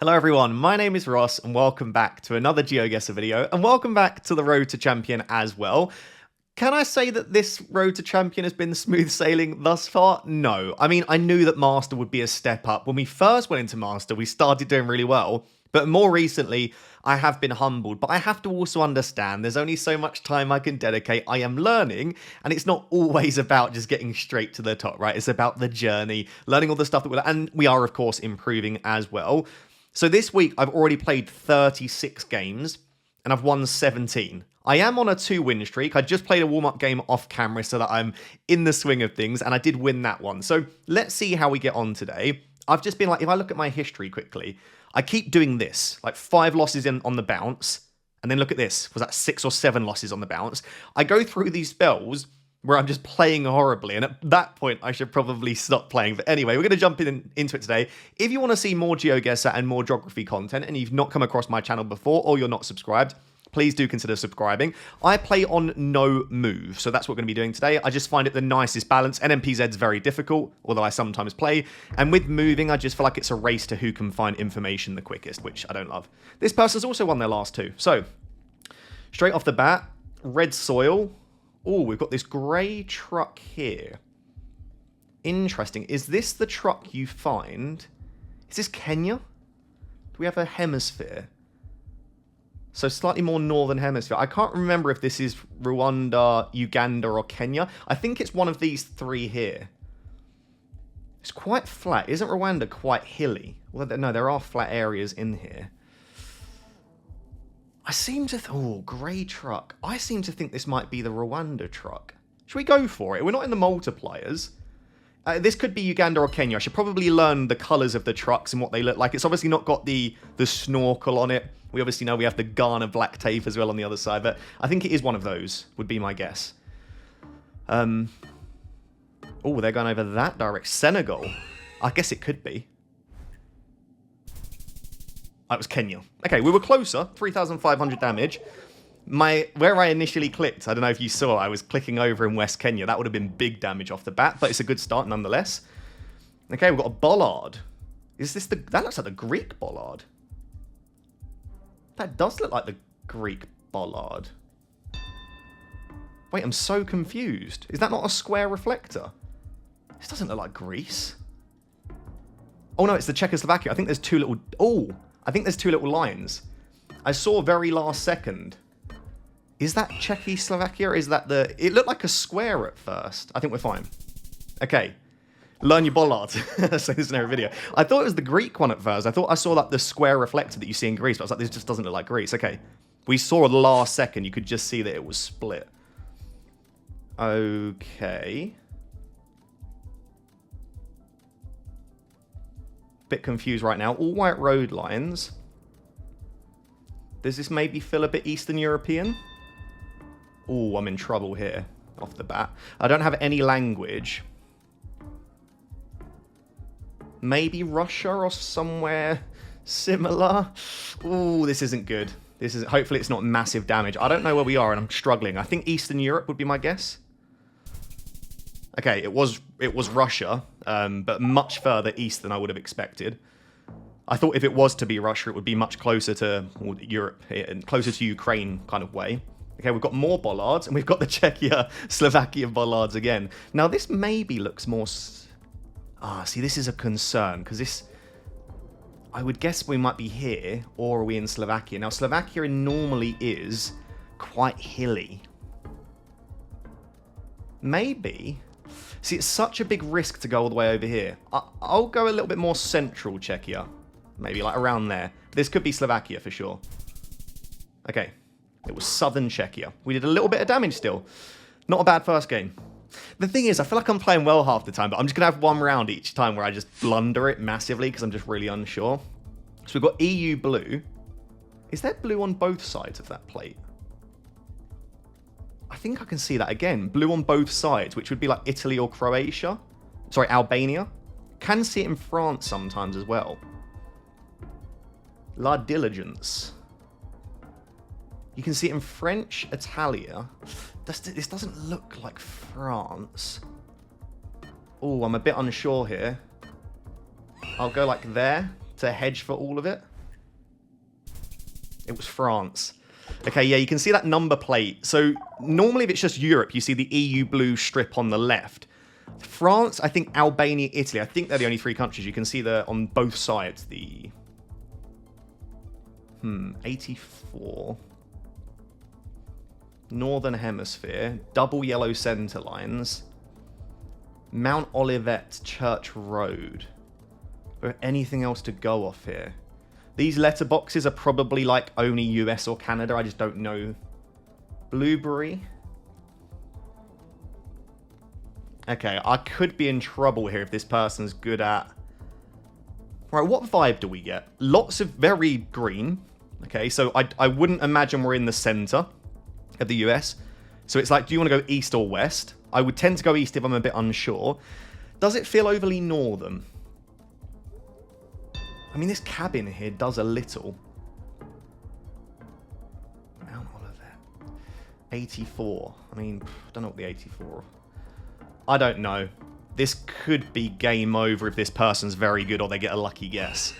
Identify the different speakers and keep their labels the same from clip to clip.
Speaker 1: Hello everyone, my name is Ross and welcome back to another GeoGuessr video and welcome back to the Road to Champion as well. Can I say that this Road to Champion has been smooth sailing thus far? No. I mean, I knew that Master would be a step up. When we first went into Master, we started doing really well, but more recently, I have been humbled. But I have to also understand there's only so much time I can dedicate. I am learning, and it's not always about just getting straight to the top, right? It's about the journey, learning all the stuff that and we are, of course, improving as well. So this week, I've already played 36 games, and I've won 17. I am on a 2-win streak. I just played a warm-up game off camera so that I'm in the swing of things, and I did win that one. So let's see how we get on today. I've just been like, if I look at my history quickly, I keep doing this, like 5 losses in on the bounce, and then look at this. Was that 6 or 7 losses on the bounce? I go through these spells where I'm just playing horribly, and at that point, I should probably stop playing. But anyway, we're going to jump into it today. If you want to see more GeoGuessr and more geography content, and you've not come across my channel before, or you're not subscribed, please do consider subscribing. I play on no move, so that's what we're going to be doing today. I just find it the nicest balance. NMPZ's very difficult, although I sometimes play. And with moving, I just feel like it's a race to who can find information the quickest, which I don't love. This person's also won their last 2. So, straight off the bat, red soil. Oh, we've got this grey truck here. Interesting. Is this the truck you find? Is this Kenya? Do we have a hemisphere? So slightly more northern hemisphere. I can't remember if this is Rwanda, Uganda, or Kenya. I think it's one of these 3 here. It's quite flat. Isn't Rwanda quite hilly? Well, no, there are flat areas in here. I seem to... oh, grey truck. I seem to think this might be the Rwanda truck. Should we go for it? We're not in the multipliers. This could be Uganda or Kenya. I should probably learn the colours of the trucks and what they look like. It's obviously not got the snorkel on it. We obviously know we have the Ghana black tape as well on the other side. But I think it is one of those, would be my guess. Oh, they're going over that direction. Senegal. I guess it could be. That was Kenya. Okay, we were closer. 3,500 damage. Where I initially clicked, I don't know if you saw, I was clicking over in West Kenya. That would have been big damage off the bat, but it's a good start nonetheless. Okay, we've got a bollard. Is this that looks like the Greek bollard. That does look like the Greek bollard. Wait, I'm so confused. Is that not a square reflector? This doesn't look like Greece. Oh no, it's the Czechoslovakia. I think there's 2 little... oh! I think there's 2 little lines. I saw very last second. Is that Czechoslovakia or is that the... it looked like a square at first. I think we're fine. Okay. Learn your bollards. So this is another video. I thought it was the Greek one at first. I thought I saw like the square reflector that you see in Greece. But I was like, this just doesn't look like Greece. Okay. We saw the last second. You could just see that it was split. Okay. Bit confused right now. All white road lines. Does this maybe feel a bit Eastern European? Oh, I'm in trouble here off the bat. I don't have any language. Maybe Russia or somewhere similar. Oh, this isn't good. This is hopefully it's not massive damage. I don't know where we are and I'm struggling. I think Eastern Europe would be my guess. Okay, it was Russia, but much further east than I would have expected. I thought if it was to be Russia, it would be much closer to Europe, and closer to Ukraine kind of way. Okay, we've got more bollards, and we've got the Czechia-Slovakia bollards again. Now, this maybe looks more... see, this is a concern, because this... I would guess we might be here, or are we in Slovakia? Now, Slovakia normally is quite hilly. Maybe... see, it's such a big risk to go all the way over here. I'll go a little bit more central Czechia. Maybe like around there. This could be Slovakia for sure. Okay. It was southern Czechia. We did a little bit of damage still. Not a bad first game. The thing is, I feel like I'm playing well half the time, but I'm just going to have 1 round each time where I just blunder it massively because I'm just really unsure. So we've got EU blue. Is there blue on both sides of that plate? I think I can see that again. Blue on both sides, which would be like Italy or Croatia. Sorry, Albania. Can see it in France sometimes as well. La Diligence. You can see it in French, Italia. This doesn't look like France. Oh, I'm a bit unsure here. I'll go like there to hedge for all of it. It was France. Okay, yeah, you can see that number plate. So normally if it's just Europe, you see the EU blue strip on the left. France, I think Albania, Italy, I think they're the only 3 countries. You can see on both sides the... 84. Northern Hemisphere. Double yellow centre lines. Mount Olivet Church Road. Or anything else to go off here? These letterboxes are probably like only US or Canada. I just don't know. Blueberry. Okay, I could be in trouble here if this person's good at... Right, what vibe do we get? Lots of very green. Okay, so I wouldn't imagine we're in the center of the US. So it's like, do you want to go east or west? I would tend to go east if I'm a bit unsure. Does it feel overly northern? I mean, this cabin here does a little. Mount Olivet. 84. I mean, I don't know what the 84... I don't know. This could be game over if this person's very good or they get a lucky guess.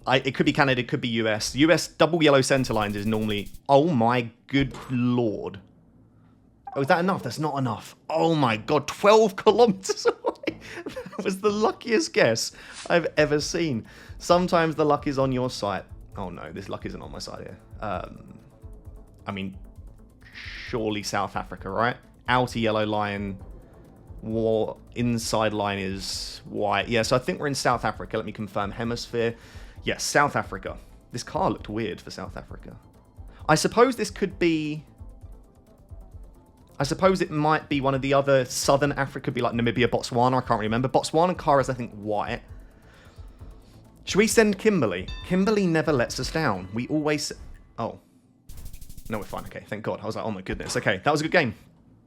Speaker 1: It could be Canada, it could be US. US double yellow center lines is normally... Oh my good lord. Oh, is that enough? That's not enough. Oh my god, 12 kilometers away. That was the luckiest guess I've ever seen. Sometimes the luck is on your side. Oh no, this luck isn't on my side here. I mean, surely South Africa, right? Outer yellow line... inside line is white. Yeah, so I think we're in South Africa. Let me confirm. Hemisphere. Yes, South Africa. This car looked weird for South Africa. I suppose this could be... I suppose it might be one of the other Southern Africa, be like Namibia, Botswana. I can't remember. Botswana car is, I think, white. Should we send Kimberly? Kimberly never lets us down. We always... Oh. No, we're fine. Okay, thank God. I was like, oh my goodness. Okay, that was a good game.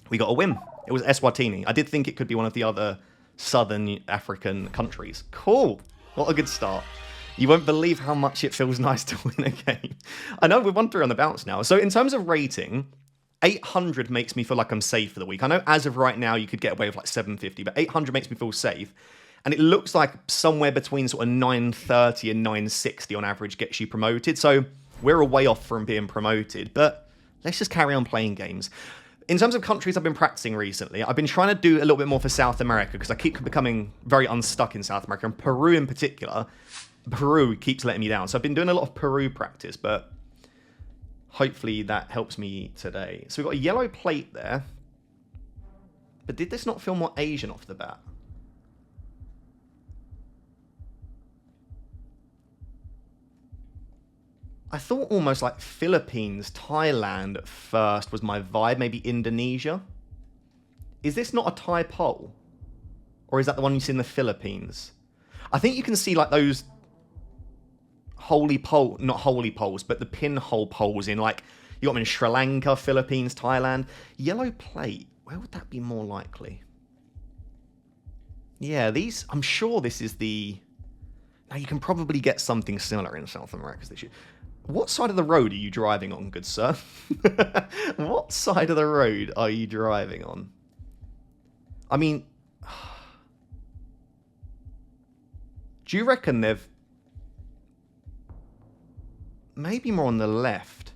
Speaker 1: We got a win. It was Eswatini. I did think it could be one of the other Southern African countries. Cool. What a good start. You won't believe how much it feels nice to win a game. I know we're 1-3 on the bounce now. So in terms of rating, 800 makes me feel like I'm safe for the week. I know as of right now you could get away with like 750, but 800 makes me feel safe. And it looks like somewhere between sort of 930 and 960 on average gets you promoted. So we're a way off from being promoted, but let's just carry on playing games. In terms of countries I've been practicing recently, I've been trying to do a little bit more for South America because I keep becoming very unstuck in South America. And Peru in particular, Peru keeps letting me down. So I've been doing a lot of Peru practice, but hopefully that helps me today. So we've got a yellow plate there. But did this not feel more Asian off the bat? I thought almost like Philippines, Thailand at first was my vibe. Maybe Indonesia. Is this not a Thai pole? Or is that the one you see in the Philippines? I think you can see like those holy pole, not holy poles, but the pinhole poles in like, you got them in Sri Lanka, Philippines, Thailand. Yellow plate, where would that be more likely? Yeah, these, I'm sure this is the... Now you can probably get something similar in South America. What side of the road are you driving on, good sir? What side of the road are you driving on? I mean... Do you reckon they've... Maybe more on the left.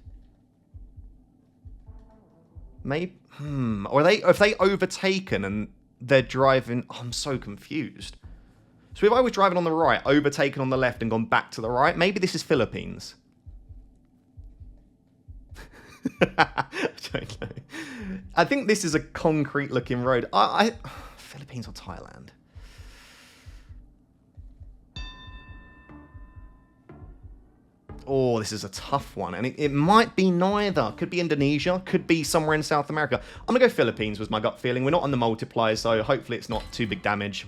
Speaker 1: Maybe... Or have they overtaken and they're driving... Oh, I'm so confused. So if I was driving on the right, overtaken on the left and gone back to the right, maybe this is Philippines. I don't know. I think this is a concrete looking road. Philippines or Thailand? Oh, this is a tough one. And it might be neither. Could be Indonesia. Could be somewhere in South America. I'm going to go Philippines was my gut feeling. We're not on the multiplier, so hopefully it's not too big damage.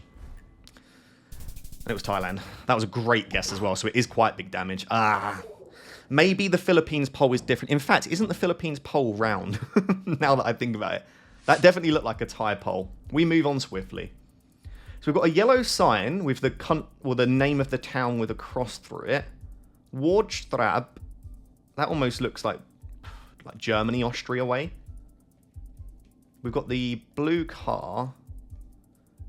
Speaker 1: And it was Thailand. That was a great guess as well, so it is quite big damage. Maybe the Philippines pole is different. In fact, isn't the Philippines pole round? Now that I think about it. That definitely looked like a Thai pole. We move on swiftly. So we've got a yellow sign with the name of the town with a cross through it. Wardstrab. That almost looks like Germany, Austria way. We've got the blue car.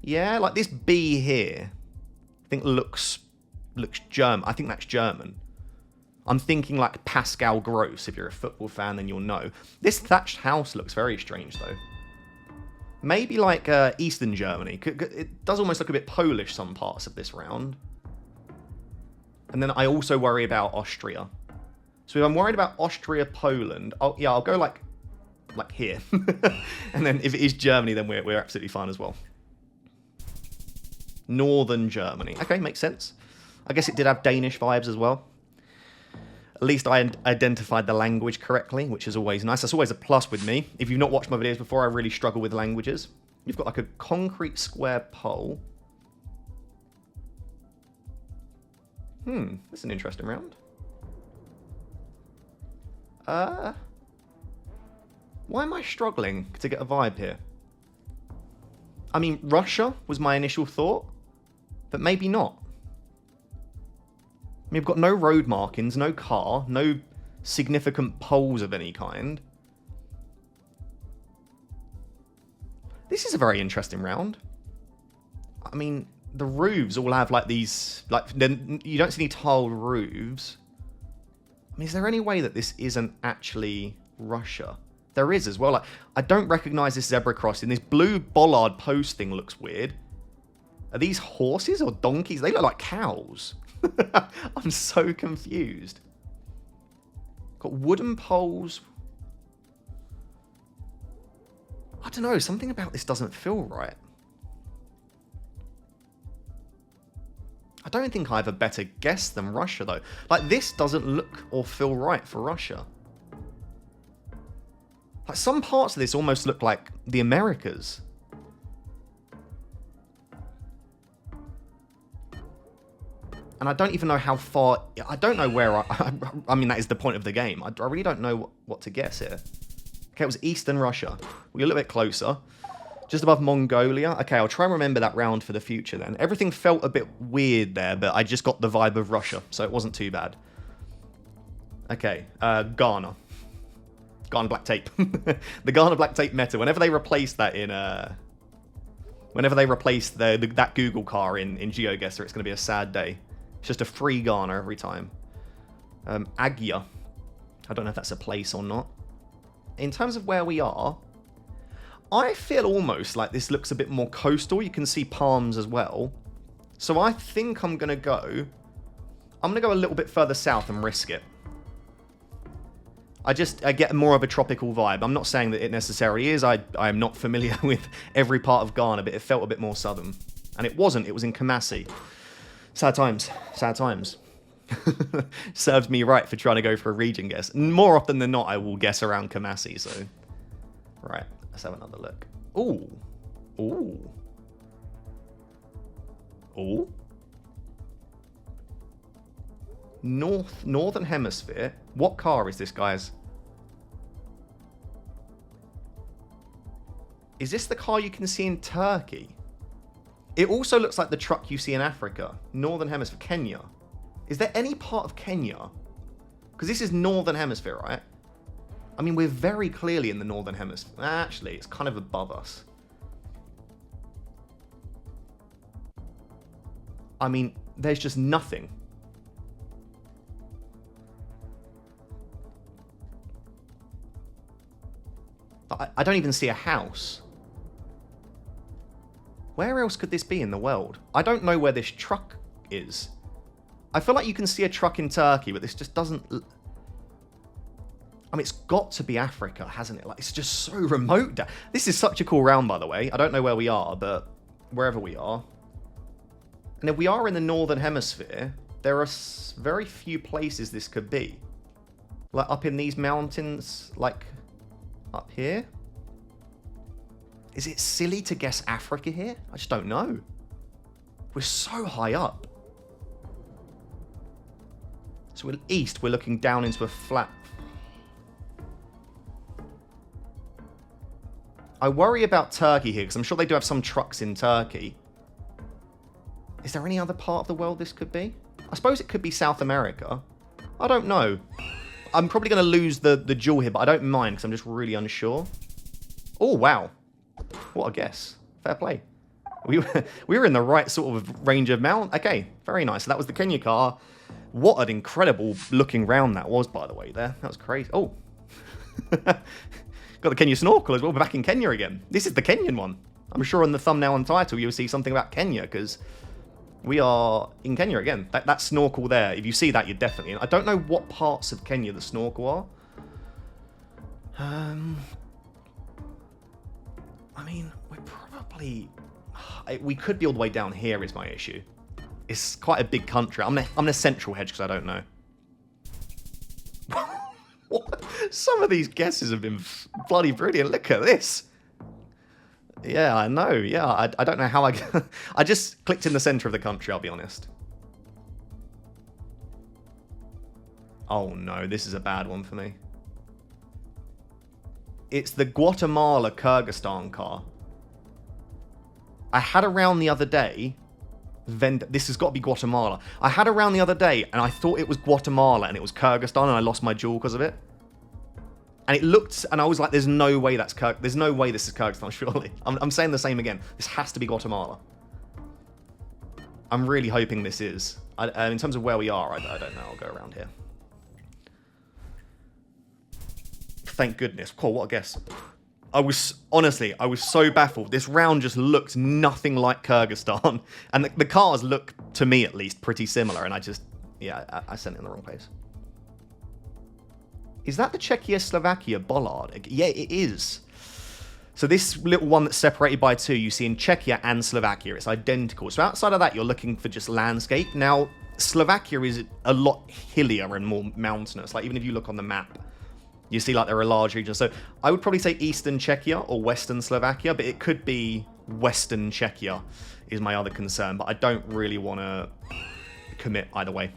Speaker 1: Yeah, like this B here. I think looks German. I think that's German. I'm thinking like Pascal Gross. If you're a football fan, then you'll know. This thatched house looks very strange, though. Maybe like Eastern Germany. It does almost look a bit Polish, some parts of this round. And then I also worry about Austria. So if I'm worried about Austria, Poland, I'll go like here. And then if it is Germany, then we're absolutely fine as well. Northern Germany. Okay, makes sense. I guess it did have Danish vibes as well. At least I identified the language correctly, which is always nice. That's always a plus with me. If you've not watched my videos before, I really struggle with languages. You've got like a concrete square pole. That's an interesting round. Why am I struggling to get a vibe here? I mean, Russia was my initial thought, but maybe not. I mean, we've got no road markings, no car, no significant poles of any kind. This is a very interesting round. I mean, the roofs all have like these, like, you don't see any tiled roofs. I mean, is there any way that this isn't actually Russia? There is as well. Like, I don't recognize this zebra crossing. This blue bollard post thing looks weird. Are these horses or donkeys? They look like cows. I'm so confused. Got wooden poles. I don't know. Something about this doesn't feel right. I don't think I have a better guess than Russia, though. Like, this doesn't look or feel right for Russia. Like, some parts of this almost look like the Americas. And I don't even know how far... I don't know where I mean, that is the point of the game. I really don't know what to guess here. Okay, it was Eastern Russia. We're a little bit closer. Just above Mongolia. Okay, I'll try and remember that round for the future then. Everything felt a bit weird there, but I just got the vibe of Russia, so it wasn't too bad. Okay, Ghana. Ghana black tape. The Ghana black tape meta. Whenever they replace that in... whenever they replace that Google car in GeoGuessr, it's going to be a sad day. It's just a free Ghana every time. Agia. I don't know if that's a place or not. In terms of where we are, I feel almost like this looks a bit more coastal. You can see palms as well. So I think I'm going to go a little bit further south and risk it. I get more of a tropical vibe. I'm not saying that it necessarily is. I am not familiar with every part of Ghana, but it felt a bit more southern. And it wasn't. It was in Kumasi. Sad times. Sad times. Serves me right for trying to go for a region guess. More often than not, I will guess around Kumasi, so... Right, let's have another look. Ooh. Ooh. Ooh. Northern Hemisphere. What car is this, guys? Is this the car you can see in Turkey? It also looks like the truck you see in Africa. Northern Hemisphere. Kenya. Is there any part of Kenya? Because this is Northern Hemisphere, right? I mean, we're very clearly in the Northern Hemisphere. Actually, it's kind of above us. I mean, there's just nothing. I don't even see a house. Where else could this be in the world? I don't know where this truck is. I feel like you can see a truck in Turkey, but this just doesn't... I mean, it's got to be Africa, hasn't it? Like, it's just so remote. This is such a cool round, by the way. I don't know where we are, but wherever we are. And if we are in the Northern Hemisphere, there are very few places this could be. Like, up in these mountains, like, up here? Is it silly to guess Africa here? I just don't know. We're so high up. So we're east, we're looking down into a flat. I worry about Turkey here, because I'm sure they do have some trucks in Turkey. Is there any other part of the world this could be? I suppose it could be South America. I don't know. I'm probably going to lose the duel here, but I don't mind, because I'm just really unsure. Oh, wow. What a guess. Fair play. We were in the right sort of range of mount. Okay, very nice. So that was the Kenya car. What an incredible looking round that was, by the way, there. That was crazy. Oh. Got the Kenya snorkel as well. We're back in Kenya again. This is the Kenyan one. I'm sure in the thumbnail and title you'll see something about Kenya, because we are in Kenya again. That snorkel there, if you see that, you're definitely in. I don't know what parts of Kenya the snorkel are. I mean, we're probably... We could be all the way down here is my issue. It's quite a big country. I'm an essential hedge because I don't know. What? Some of these guesses have been bloody brilliant. Look at this. Yeah, I know. Yeah, I don't know how I... I just clicked in the center of the country, I'll be honest. Oh no, this is a bad one for me. It's the Guatemala-Kyrgyzstan car. I had a round the other day. This has got to be Guatemala. I had a round the other day, and I thought it was Guatemala, and it was Kyrgyzstan, and I lost my duel because of it. And it looked, and I was like, there's no way that's there's no way this is Kyrgyzstan, surely. I'm saying the same again. This has to be Guatemala. I'm really hoping this is. In terms of where we are, I don't know. I'll go around here. Thank goodness. Cool, what a guess. I was so baffled. This round just looked nothing like Kyrgyzstan. And the cars look, to me at least, pretty similar. And I just, yeah, I sent it in the wrong place. Is that the Czechia-Slovakia bollard? Yeah, it is. So this little one that's separated by 2, you see in Czechia and Slovakia. It's identical. So outside of that, you're looking for just landscape. Now, Slovakia is a lot hillier and more mountainous. Like, even if you look on the map, you see like there are large regions. So I would probably say Eastern Czechia or Western Slovakia, but it could be Western Czechia is my other concern. But I don't really want to commit either way.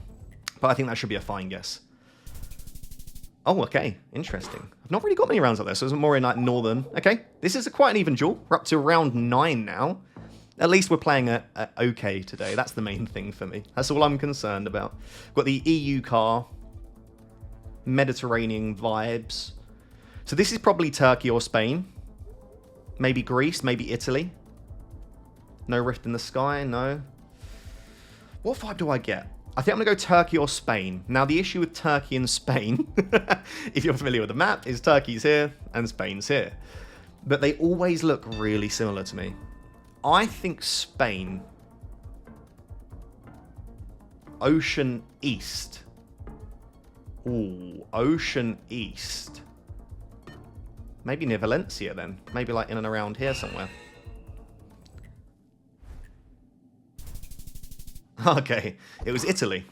Speaker 1: But I think that should be a fine guess. Oh, okay. Interesting. I've not really got many rounds up there, so it's more in like northern. Okay, this is quite an even duel. We're up to round 9 now. At least we're playing a okay today. That's the main thing for me. That's all I'm concerned about. Got the EU car. Mediterranean vibes. So this is probably Turkey or Spain. Maybe Greece, maybe Italy. No rift in the sky, no. What vibe do I get? I think I'm going to go Turkey or Spain. Now, the issue with Turkey and Spain, if you're familiar with the map, is Turkey's here and Spain's here. But they always look really similar to me. I think Spain. Ocean East. Ooh, Ocean East. Maybe near Valencia then. Maybe like in and around here somewhere. Okay, it was Italy.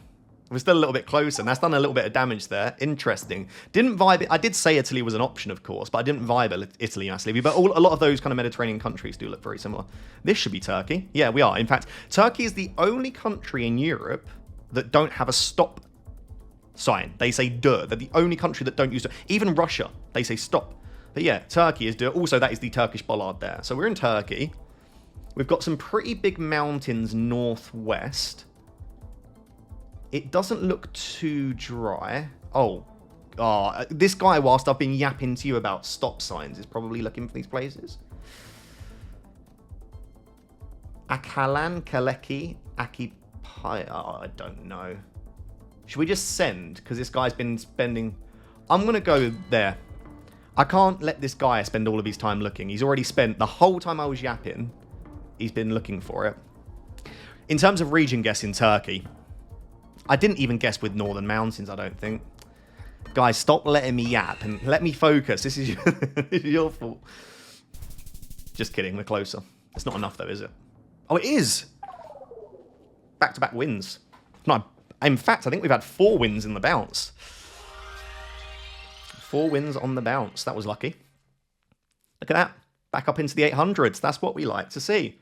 Speaker 1: We're still a little bit closer, and that's done a little bit of damage there. Interesting. Didn't vibe it. I did say Italy was an option, of course, but I didn't vibe Italy massively. But a lot of those kind of Mediterranean countries do look very similar. This should be Turkey. Yeah, we are. In fact, Turkey is the only country in Europe that don't have a stop sign. They say duh. They're the only country that don't use it. Even Russia, they say stop. But yeah, Turkey is duh. Also, that is the Turkish bollard there. So we're in Turkey. We've got some pretty big mountains northwest. It doesn't look too dry. Oh, this guy, whilst I've been yapping to you about stop signs, is probably looking for these places. Akalan, Kaleki, Akipai. Oh, I don't know. Should we just send? Because this guy's been spending... I'm going to go there. I can't let this guy spend all of his time looking. He's already spent the whole time I was yapping. He's been looking for it. In terms of region guessing, Turkey. I didn't even guess with northern mountains, I don't think. Guys, stop letting me yap and let me focus. This is your fault. Just kidding, we're closer. It's not enough though, is it? Oh, it is! Back-to-back wins. No, in fact, I think we've had 4 wins in the bounce. 4 wins on the bounce. That was lucky. Look at that. Back up into the 800s. That's what we like to see.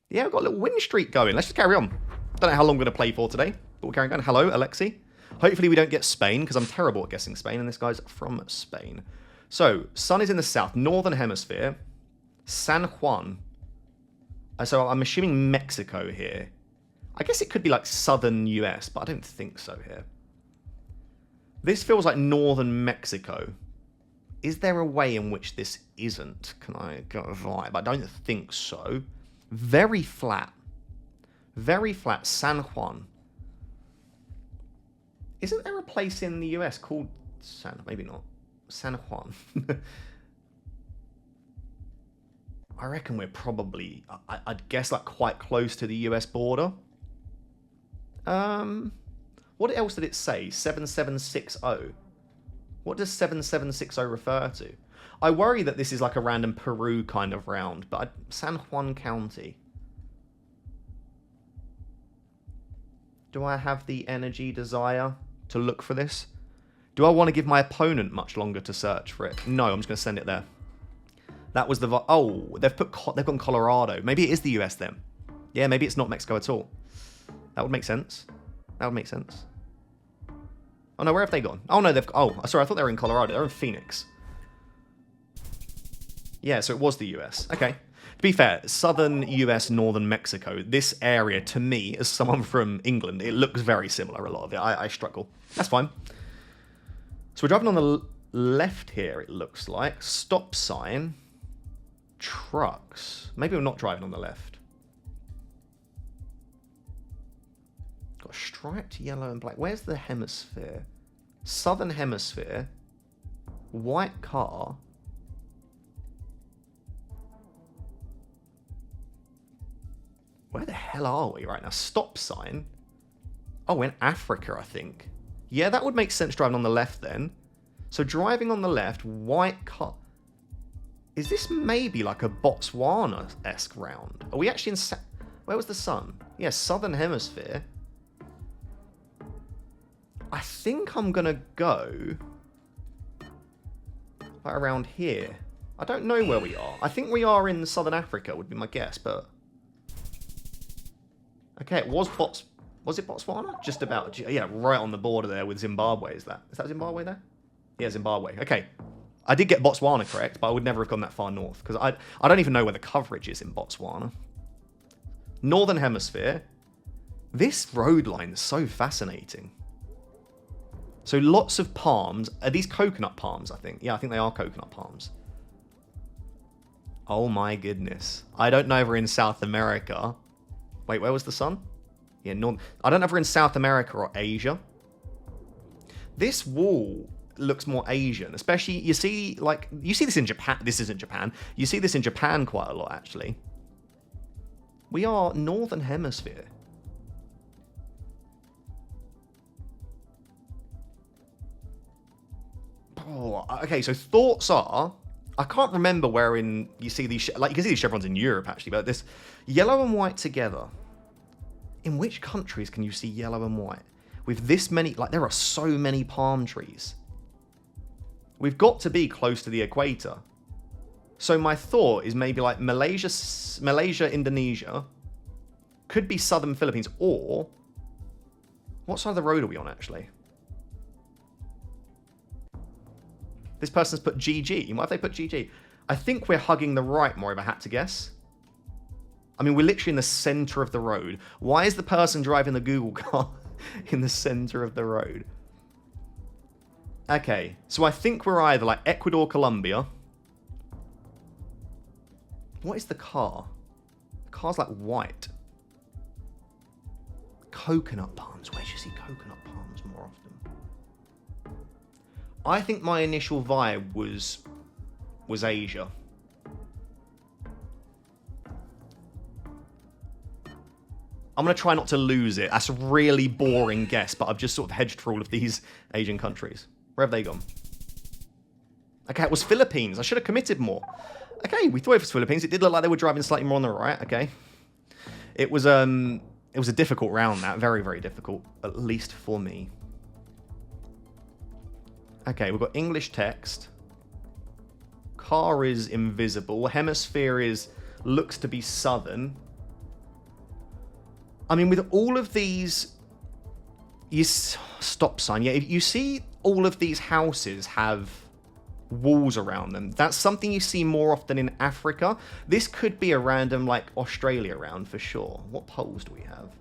Speaker 1: Yeah, we've got a little win streak going. Let's just carry on. Don't know how long we're going to play for today, but we're carrying on. Hello, Alexi. Hopefully we don't get Spain, because I'm terrible at guessing Spain, and this guy's from Spain. So, sun is in the south, northern hemisphere. San Juan. So I'm assuming Mexico here. I guess it could be like southern US, but I don't think so here. This feels like northern Mexico. Is there a way in which this isn't? Can I get a vibe? I don't think so. Very flat. Very flat. San Juan. Isn't there a place in the US called maybe not, San Juan? I reckon we're probably, I'd guess, like quite close to the US border. What else did it say? 7760. What does 7760 refer to? I worry that this is like a random Peru kind of round, but San Juan County. Do I have the energy desire to look for this? Do I want to give my opponent much longer to search for it? No, I'm just going to send it there. That was the... Oh, they've gone Colorado. Maybe it is the US then. Yeah, maybe it's not Mexico at all. That would make sense. That would make sense. Oh, no, where have they gone? Oh, no, they've... Oh, sorry, I thought they were in Colorado. They're in Phoenix. Yeah, so it was the US. Okay. To be fair, southern US, northern Mexico, this area, to me, as someone from England, it looks very similar, a lot of it. I struggle. That's fine. So we're driving on the left here, it looks like. Stop sign. Trucks. Maybe we're not driving on the left. Got striped yellow and black. Where's the hemisphere? Southern hemisphere. White car. Where the hell are we right now? Stop sign. Oh, in Africa, I think. Yeah, that would make sense driving on the left then. So driving on the left, white car. Is this maybe like a Botswana-esque round? Are we actually in... Where was the sun? Yeah, southern hemisphere. I think I'm going to go... right around here. I don't know where we are. I think we are in southern Africa, would be my guess, but... Okay, it was Was it Botswana? Just about. Yeah, right on the border there with Zimbabwe. Is that Zimbabwe there? Yeah, Zimbabwe. Okay. I did get Botswana correct, but I would never have gone that far north, because I don't even know where the coverage is in Botswana. Northern Hemisphere. This road line is so fascinating. So lots of palms. Are these coconut palms, I think? Yeah, I think they are coconut palms. Oh my goodness. I don't know if we're in South America. Wait, where was the sun? Yeah, I don't know if we're in South America or Asia. This wall looks more Asian, especially, you see this in Japan. This isn't Japan. You see this in Japan quite a lot, actually. We are Northern Hemisphere. Oh, okay, so thoughts are... I can't remember where you see these... you can see these chevrons in Europe, actually, but this yellow and white together. In which countries can you see yellow and white? With this many... there are so many palm trees. We've got to be close to the equator. So my thought is maybe Malaysia, Indonesia. Could be southern Philippines, or... What side of the road are we on, actually? This person's put GG. Why have they put GG? I think we're hugging the right more if I had to guess. I mean, we're literally in the center of the road. Why is the person driving the Google car in the center of the road? Okay, so I think we're either Ecuador, Colombia. What is the car? The car's white. Coconut palms. Where do you see coconut palms more often? I think my initial vibe was Asia. I'm going to try not to lose it. That's a really boring guess, but I've just sort of hedged for all of these Asian countries. Where have they gone? Okay, it was Philippines. I should have committed more. Okay, we thought it was Philippines. It did look like they were driving slightly more on the right. Okay. It was a difficult round, that. Very, very difficult. At least for me. Okay, we've got English text. Car is invisible. Hemisphere looks to be southern. I mean, with all of these... Stop sign. Yeah, if you see all of these houses have walls around them. That's something you see more often in Africa. This could be a random, Australia round for sure. What poles do we have?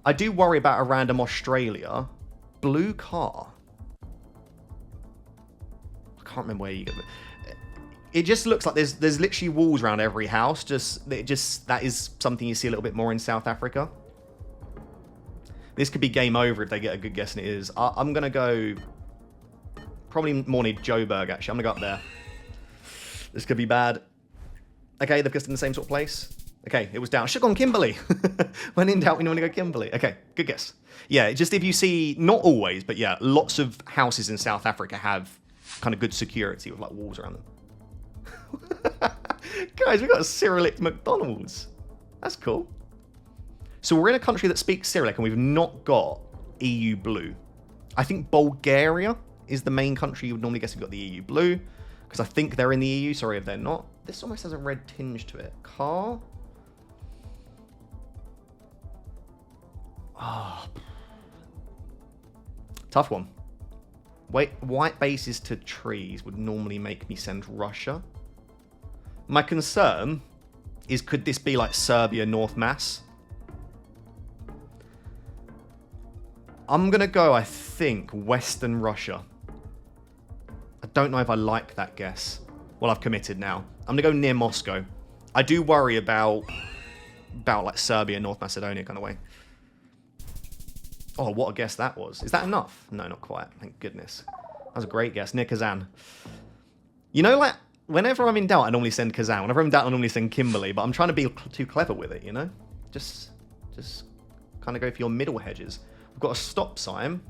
Speaker 1: I do worry about a random Australia. Blue car. I can't remember where you get it. It just looks like there's literally walls around every house. That is something you see a little bit more in South Africa. This could be game over if they get a good guess, and it is. I'm going to go... Probably more need Joburg, actually. I'm going to go up there. This could be bad. Okay, they've guessed in the same sort of place. Okay, it was down. I should have gone Kimberley. When in doubt, we normally go Kimberley. Okay, good guess. Yeah, just if you see, not always, but yeah, lots of houses in South Africa have kind of good security with like walls around them. Guys, we've got a Cyrillic McDonald's. That's cool. So we're in a country that speaks Cyrillic and we've not got EU blue. I think Bulgaria is the main country you would normally guess you've got the EU blue. Because I think they're in the EU. Sorry if they're not. This almost has a red tinge to it. Car. Ah. Oh. Tough one. Wait, white bases to trees would normally make me send Russia. My concern is, could this be like Serbia, North Mass? I'm going to go, I think, Western Russia. I don't know if I like that guess. Well, I've committed now. I'm going to go near Moscow. I do worry about like Serbia, North Macedonia kind of way. Oh, what a guess that was. Is that enough? No, not quite. Thank goodness. That was a great guess. Near Kazan. You know, like, whenever I'm in doubt, I normally send Kazan. Whenever I'm in doubt, I normally send Kimberley. But I'm trying to be too clever with it, you know? Just kind of go for your middle hedges. We've got a stop sign.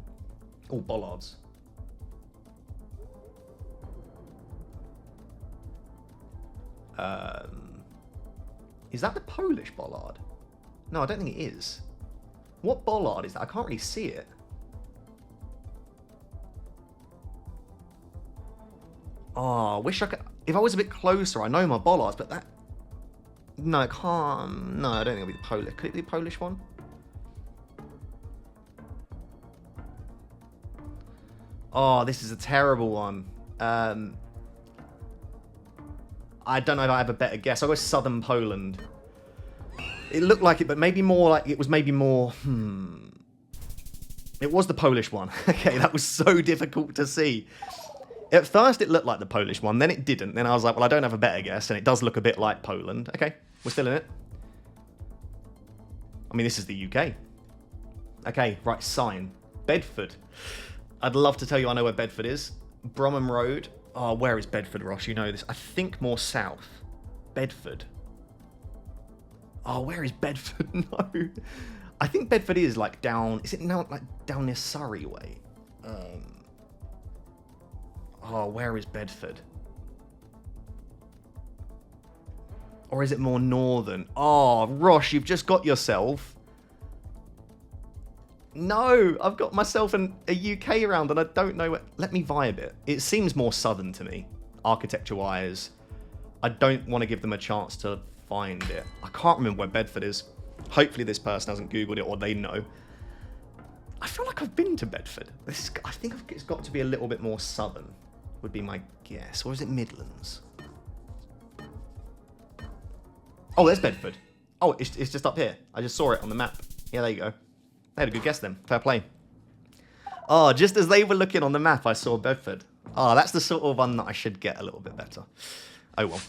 Speaker 1: Oh, bollards. Is that the Polish bollard? No, I don't think it is. What bollard is that? I can't really see it. Oh, I wish I could... If I was a bit closer, I know my bollards, but that... No, it can't... No, I don't think it'll be the Polish. Could it be the Polish one? Oh, this is a terrible one. I don't know if I have a better guess. I'll go southern Poland. It looked like it, but maybe more like... It was maybe more... It was the Polish one. Okay, that was so difficult to see. At first, it looked like the Polish one. Then it didn't. Then I was like, well, I don't have a better guess. And it does look a bit like Poland. Okay, we're still in it. I mean, this is the UK. Okay, right, sign. Bedford. I'd love to tell you I know where Bedford is. Bromham Road. Oh, where is Bedford, Ross? You know this. I think more south. Bedford. Oh, where is Bedford? No. I think Bedford is like down... Is it now like down near Surrey way? Oh, where is Bedford? Or is it more northern? Oh, Ross, you've just got yourself... No, I've got myself a UK round and I don't know what... Let me vibe it. It seems more southern to me, architecture-wise. I don't want to give them a chance to find it. I can't remember where Bedford is. Hopefully this person hasn't Googled it or they know. I feel like I've been to Bedford. I think it's got to be a little bit more southern, would be my guess. Or is it Midlands? Oh, there's Bedford. Oh, it's just up here. I just saw it on the map. Yeah, there you go. They had a good guess then. Fair play. Oh, just as they were looking on the map, I saw Bedford. Oh, that's the sort of one that I should get a little bit better. Oh, well.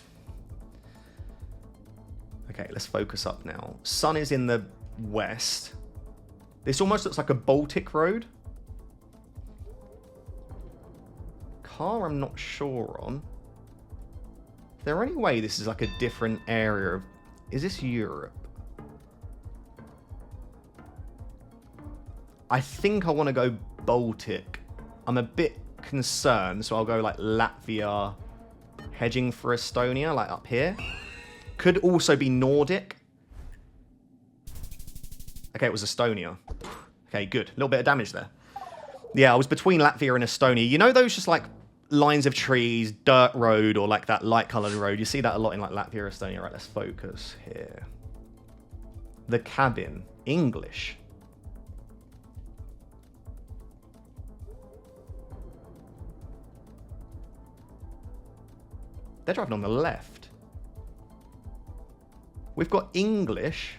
Speaker 1: Okay, let's focus up now. Sun is in the west. This almost looks like a Baltic road. Car, I'm not sure on. Is there any way this is like a different area of... Is this Europe? I think I want to go Baltic. I'm a bit concerned, so I'll go like Latvia, hedging for Estonia, like up here. Could also be Nordic. Okay, it was Estonia. Okay, good. A little bit of damage there. Yeah, I was between Latvia and Estonia. You know those just like lines of trees, dirt road, or like that light coloured road? You see that a lot in like Latvia or Estonia. Right, let's focus here. The cabin. English. They're driving on the left. We've got English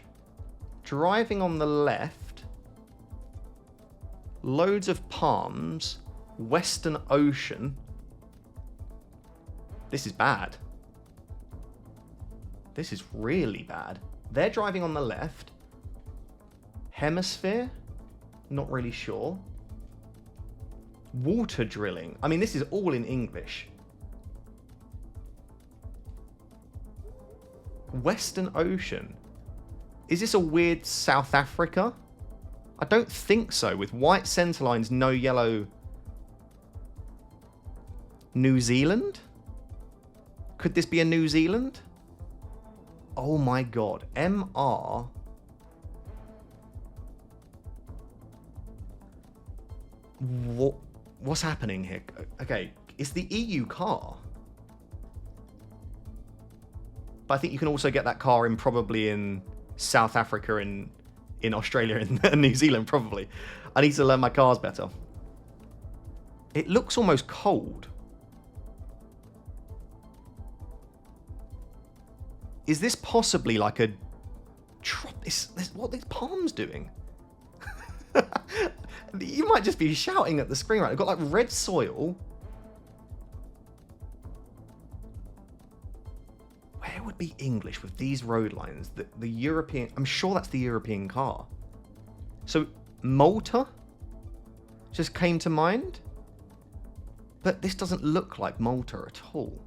Speaker 1: driving on the left. Loads of palms. Western Ocean. This is bad. This is really bad. They're driving on the left. Hemisphere. Not really sure. Water drilling. I mean, this is all in English. Western Ocean. Is this a weird South Africa? I don't think so. With white centre lines, no yellow. New Zealand? Could this be a New Zealand? Oh my god. MR. What's happening here? Okay, it's the EU car. But I think you can also get that car in probably in South Africa, in Australia, and New Zealand, probably. I need to learn my cars better. It looks almost cold. Is this possibly like a... what are these palms doing? You might just be shouting at the screen, right? I've got like red soil. Where would be English with these road lines? The European... I'm sure that's the European car. So, Malta just came to mind. But this doesn't look like Malta at all.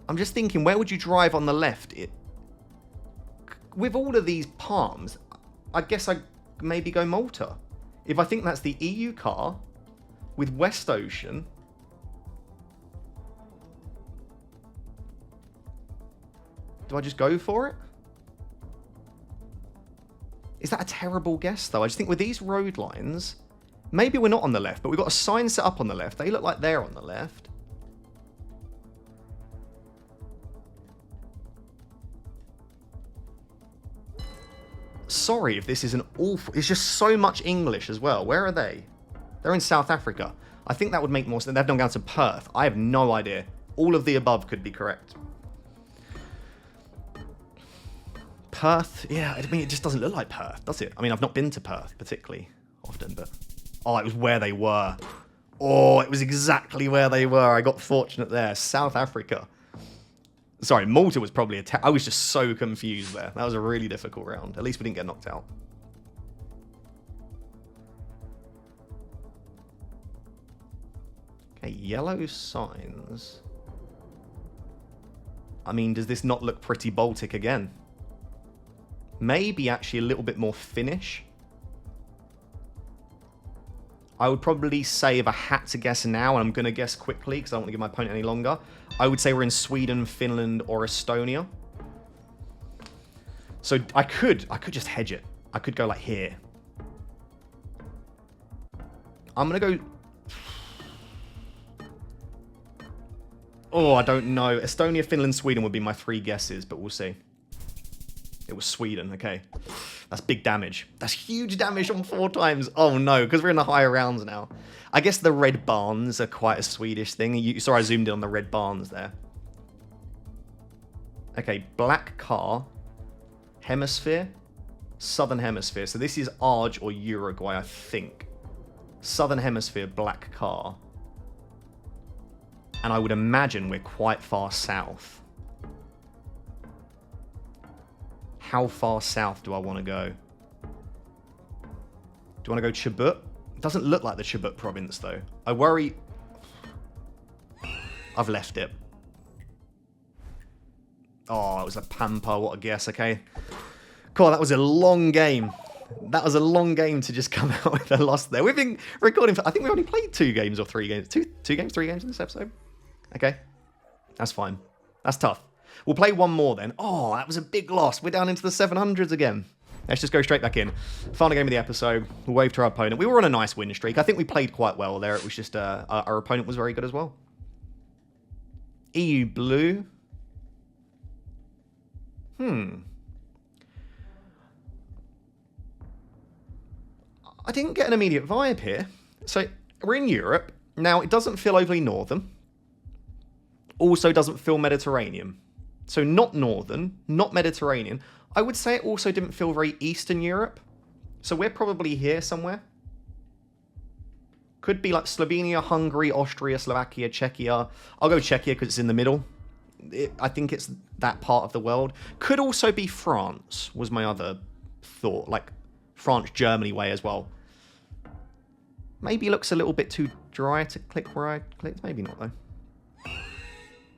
Speaker 1: I'm just thinking, where would you drive on the left? With all of these palms, I guess I'd maybe go Malta. If I think that's the EU car with West Ocean. Do I just go for it? Is that a terrible guess, though? I just think with these road lines, maybe we're not on the left, but we've got a sign set up on the left. They look like they're on the left. Sorry if this is an awful... It's just so much English as well. Where are they? They're in South Africa. I think that would make more sense. They've gone to Perth. I have no idea. All of the above could be correct. Perth? Yeah, I mean, it just doesn't look like Perth, does it? I mean, I've not been to Perth particularly often, but... Oh, it was where they were. Oh, it was exactly where they were. I got fortunate there. South Africa. Sorry, Malta was probably I was just so confused there. That was a really difficult round. At least we didn't get knocked out. Okay, yellow signs. I mean, does this not look pretty Baltic again? Maybe actually a little bit more Finnish. I would probably say, if I had to guess now, and I'm going to guess quickly because I don't want to give my opponent any longer, I would say we're in Sweden, Finland, or Estonia. So I could just hedge it. I could go like here. I'm going to go... Oh, I don't know. Estonia, Finland, Sweden would be my three guesses, but we'll see. It was Sweden, okay. That's big damage. That's huge damage on 4 times. Oh no, because we're in the higher rounds now. I guess the red barns are quite a Swedish thing. You saw I zoomed in on the red barns there. Okay, black car. Hemisphere. Southern Hemisphere. So this is Arge or Uruguay, I think. Southern Hemisphere, black car. And I would imagine we're quite far south. How far south do I want to go? Do I want to go Chubut? It doesn't look like the Chubut province, though. I worry... I've left it. Oh, it was a Pampa. What a guess, okay. Cool, that was a long game. That was a long game to just come out with a loss there. We've been recording for... I think we only played 2 games or 3 games. 2 games, 3 games in this episode. Okay. That's fine. That's tough. We'll play one more then. Oh, that was a big loss. We're down into the 700s again. Let's just go straight back in. Final game of the episode. We'll wave to our opponent. We were on a nice win streak. I think we played quite well there. It was just our opponent was very good as well. EU blue. I didn't get an immediate vibe here. So we're in Europe. Now, it doesn't feel overly northern. Also doesn't feel Mediterranean. So not northern, not Mediterranean. I would say it also didn't feel very Eastern Europe. So we're probably here somewhere. Could be like Slovenia, Hungary, Austria, Slovakia, Czechia. I'll go Czechia because it's in the middle. I think it's that part of the world. Could also be France, was my other thought. Like France-Germany way as well. Maybe looks a little bit too dry to click where I clicked. Maybe not, though.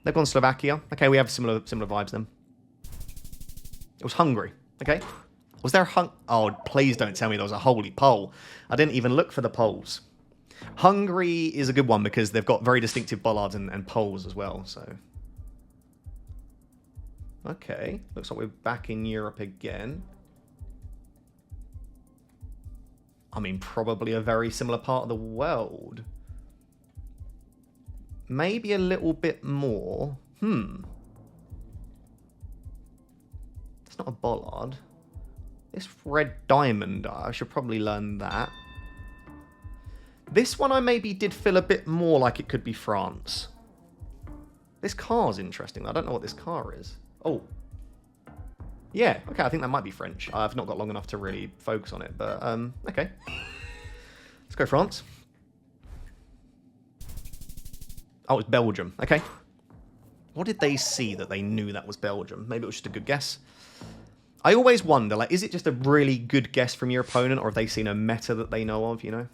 Speaker 1: They've gone Slovakia. Okay, we have similar vibes then. It was Hungary. Okay. Was there Oh, please don't tell me there was a holy pole. I didn't even look for the poles. Hungary is a good one because they've got very distinctive bollards and poles as well, so... Okay, looks like we're back in Europe again. I mean, probably a very similar part of the world. Maybe a little bit more. It's not a bollard. This red diamond, I should probably learn that. This one I maybe did feel a bit more like it could be France. This car's interesting. I don't know what this car is. Oh. Yeah, okay, I think that might be French. I've not got long enough to really focus on it, but, okay. Let's go France. Oh, it's Belgium. Okay. What did they see that they knew that was Belgium? Maybe it was just a good guess. I always wonder, like, is it just a really good guess from your opponent, or have they seen a meta that they know of, you know?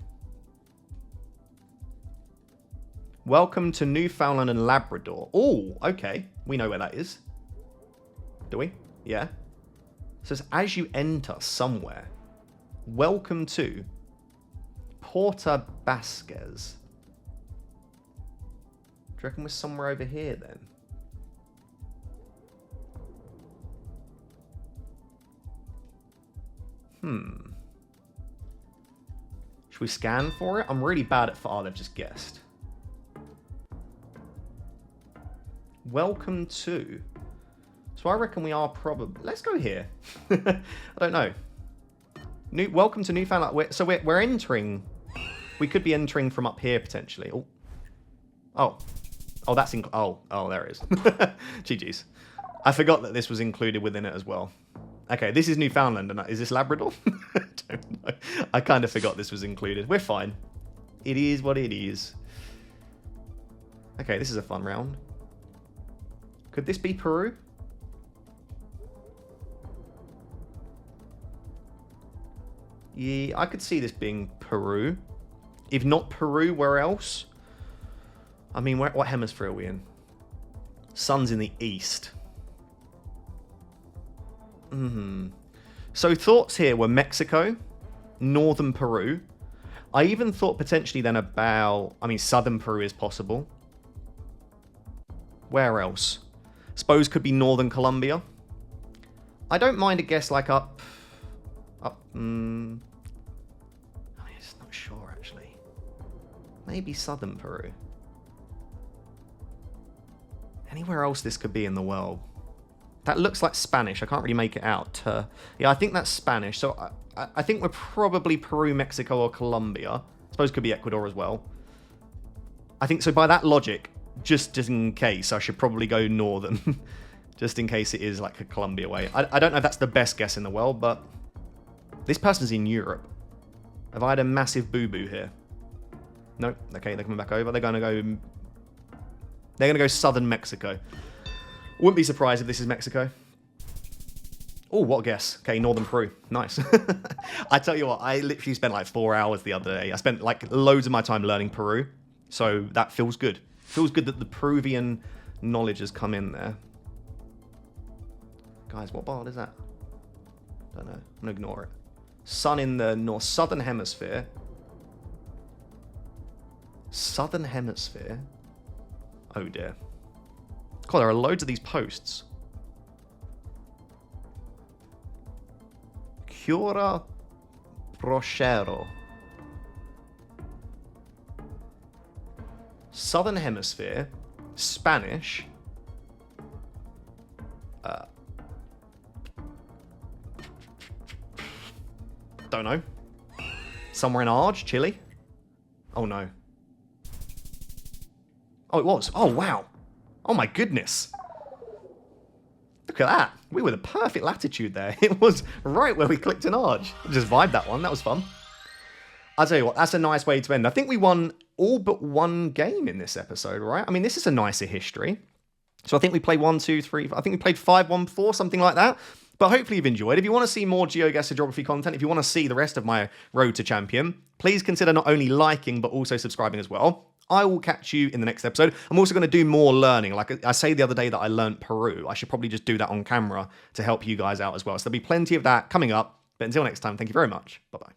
Speaker 1: Welcome to Newfoundland and Labrador. Oh, okay. We know where that is. Do we? Yeah. It says, as you enter somewhere, welcome to Porta Basquez. Do you reckon we're somewhere over here then? Should we scan for it? I'm really bad at far. They've just guessed. Welcome to. So I reckon we are probably... Let's go here. I don't know. Welcome to Newfoundland. So we're entering... We could be entering from up here, potentially. Oh. Oh. Oh, that's... Oh, there it is. GG's. I forgot that this was included within it as well. Okay, this is Newfoundland. And is this Labrador? I don't know. I kind of forgot this was included. We're fine. It is what it is. Okay, this is a fun round. Could this be Peru? Yeah, I could see this being Peru. If not Peru, where else? I mean, what hemisphere are we in? Sun's in the east. So thoughts here were Mexico, northern Peru. I even thought potentially then about... I mean, southern Peru is possible. Where else? Suppose could be northern Colombia. I don't mind a guess like up... I'm just not sure, actually. Maybe southern Peru. Anywhere else this could be in the world? That looks like Spanish. I can't really make it out. Yeah, I think that's Spanish. So I think we're probably Peru, Mexico, or Colombia. I suppose it could be Ecuador as well. I think so by that logic, just in case, I should probably go northern. Just in case it is like a Colombia way. I don't know if that's the best guess in the world, but this person's in Europe. Have I had a massive boo-boo here? Nope. Okay, they're coming back over. They're going to go southern Mexico. Wouldn't be surprised if this is Mexico. Oh, what a guess. Okay, northern Peru. Nice. I tell you what, I literally spent like 4 hours the other day. I spent like loads of my time learning Peru. So that feels good. Feels good that the Peruvian knowledge has come in there. Guys, what bard is that? Don't know. I'm going to ignore it. Sun in the southern hemisphere. Southern hemisphere? Oh dear. God, there are loads of these posts. Cura Brochero. Southern Hemisphere. Spanish. Don't know. Somewhere in Arge, Chile. Oh no. Oh, it was. Oh, wow. Oh my goodness. Look at that. We were the perfect latitude there. It was right where we clicked an arch. Just vibed that one. That was fun. I'll tell you what, that's a nice way to end. I think we won all but one game in this episode, right? I mean, this is a nicer history. So I think we played 1, 2, 3. I think we played 5, 1, 4, something like that. But hopefully you've enjoyed. If you want to see more GeoGuessr geography content, if you want to see the rest of my road to champion, please consider not only liking, but also subscribing as well. I will catch you in the next episode. I'm also going to do more learning. Like I say the other day that I learned Peru. I should probably just do that on camera to help you guys out as well. So there'll be plenty of that coming up. But until next time, thank you very much. Bye-bye.